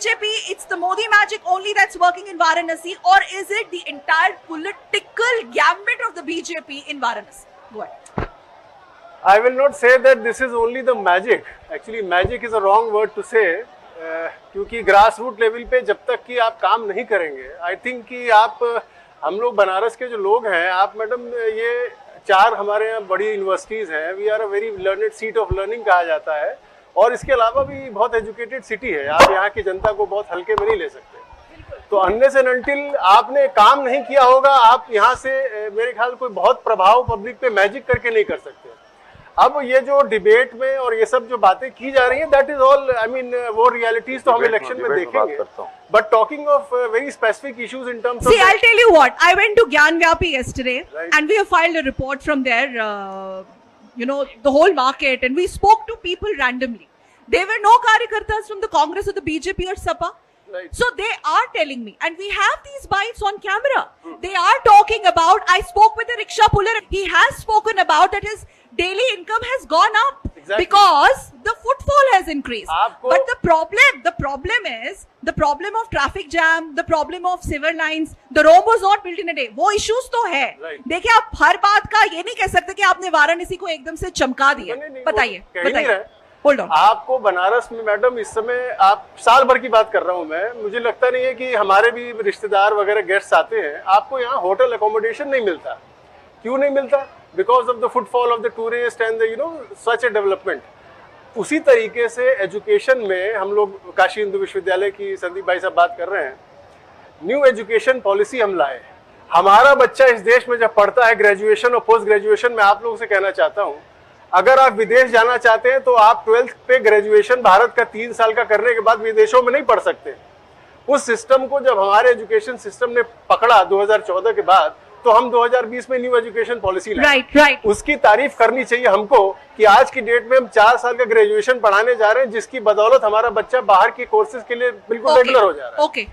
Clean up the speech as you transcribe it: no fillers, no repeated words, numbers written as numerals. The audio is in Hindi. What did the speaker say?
BJP, it's the Modi magic only that's working in Varanasi, or is it the entire political gambit of the BJP in Varanasi? Go ahead. I will not say that this is only the magic. Actually, magic is a wrong word to say. क्योंकि ग्रास रूट लेवल पे जब तक कि आप काम नहीं करेंगे, आई थिंक कि आप हम लोग बनारस के जो लोग हैं, आप मैडम ये 4 हमारे यहाँ बड़ी यूनिवर्सिटीज़ हैं, we are a very learned seat of learning कहा जाता है, और इसके अलावा भी बहुत एजुकेटेड सिटी है। आप यहाँ की जनता को बहुत हल्के में नहीं ले सकते। तो अनलेस एंड अनटिल आपने काम नहीं किया होगा, आप यहाँ से मेरे ख्याल कोई बहुत प्रभाव पब्लिक पे मैजिक करके नहीं कर सकते। अब ये जो डिबेट में और ये सब जो बातें की जा रही हैं, that is all, I mean वो रियलिटीज तो हम इलेक्शन में देखेंगे, but talking of very specific issues in terms of, see, I'll tell you what, I went to Gyan Vyapi yesterday, right, and we have filed a report from there, the whole market, and we spoke to people randomly. There were no karyakartas from the Congress or the BJP or SAPA. Right. So they are telling me, and we have these bites on camera. They are talking about, I spoke with a rickshaw puller, he has spoken about that his daily income has gone up. Exactly. Because the footfall has increased. But the problem is the problem of traffic jam, the problem of sewer lines. The road was not built in a day. वो issues तो है. Right. देखिए, आप हर बात का ये नहीं कह सकते कि आपने वाराणसी को एकदम से चमका दिया। बताइए। Hold on. आपको बनारस में मैडम इस समय, आप साल भर की बात कर रहा हूँ मैं, मुझे लगता नहीं है कि हमारे भी रिश्तेदार वगैरह गेस्ट आते हैं, आपको यहाँ होटल अकोमोडेशन नहीं मिलता। क्यों नहीं मिलता? Because of the footfall of the tourist and such A development. उसी तरीके से एजुकेशन में हम लोग काशी हिंदू विश्वविद्यालय की संदीप भाई साहब बात कर रहे हैं, न्यू एजुकेशन पॉलिसी हम लाए। हमारा बच्चा इस देश में जब पढ़ता है ग्रेजुएशन और पोस्ट ग्रेजुएशन में, आप लोगों से कहना चाहता हूँ, अगर आप विदेश जाना चाहते हैं तो आप 12th पे ग्रेजुएशन भारत का 3 साल का करने के बाद विदेशों में नहीं पढ़ सकते। उस सिस्टम को जब हमारे एजुकेशन सिस्टम ने पकड़ा 2014 के बाद, तो हम 2020 में न्यू एजुकेशन पॉलिसी लाए। राइट। उसकी तारीफ करनी चाहिए हमको कि आज की डेट में हम 4 साल का ग्रेजुएशन पढ़ाने जा रहे हैं, जिसकी बदौलत हमारा बच्चा बाहर के कोर्सेज के लिए बिल्कुल रेगुलर हो जा रहा है।